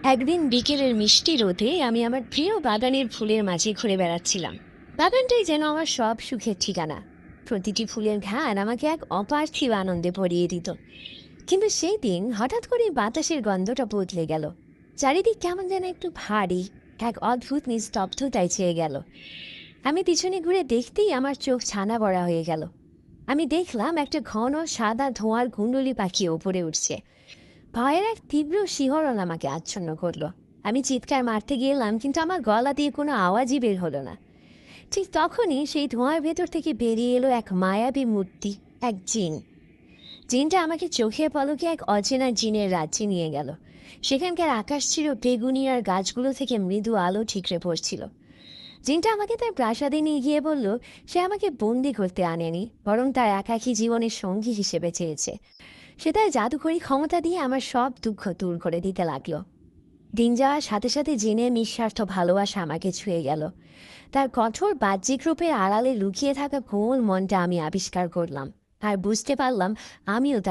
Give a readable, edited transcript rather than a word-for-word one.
একদিন বিকেলের মিষ্টি রোদে আমি আমার প্রিয় বাগানের ফুলের মাঝে ঘুরে বেড়াচ্ছিলাম। বাগানটাই যেন আমার সব সুখের ঠিকানা। প্রতিটি ফুলের ঘ্রাণ আমাকে এক অপার্থিব আনন্দে ভরিয়ে দিত। কিন্তু সেই দিন হঠাৎ করে বাতাসের গন্ধটা বদলে গেল। চারিদিক কেমন যেন একটু ভারী, এক অদ্ভুত নিস্তব্ধতায় ছেয়ে গেল। আমি পিছনে ঘুরে দেখতেই আমার চোখ ছানা বড়া হয়ে গেল। আমি দেখলাম একটা ঘন সাদা ধোঁয়ার কুণ্ডলী পাখি ওপরে উঠছে। ভয়ের এক তীব্র শিহরণ আমাকে আচ্ছন্ন করলো। আমি চিৎকার মারতে গেলাম, কিন্তু আমার গলা দিয়ে কোনো আওয়াজই বের হলো না। ঠিক তখনই সেই ধোঁয়ার ভেতর থেকে বেরিয়ে এলো এক মায়াবী মূর্তি, এক জিন। জিনটা আমাকে চোখে পলকে এক অচেনা জিনের রাজ্যে নিয়ে গেল। সেখানকার আকাশ ছিল বেগুনি, আর গাছগুলো থেকে মৃদু আলো ঠিকরে পড়ছিল। জিনটা আমাকে তার প্রাসাদে নিয়ে গিয়ে বলল, সে আমাকে বন্দি করতে আনেনি, বরং তার একাকী জীবনের সঙ্গী হিসেবে চেয়েছে। সে তার জাদুকরী ক্ষমতা দিয়ে আমার সব দুঃখ দূর করে দিতে লাগলো। দিন যাওয়ার সাথে সাথে জিনের নিঃস্বার্থ ভালোবাসা আমাকে ছুঁয়ে গেল। তার কঠোর বাহ্যিক রূপের আড়ালে লুকিয়ে থাকা কোমল মনটা আমি আবিষ্কার করলাম। আর বুঝতে পারলাম আমিও তার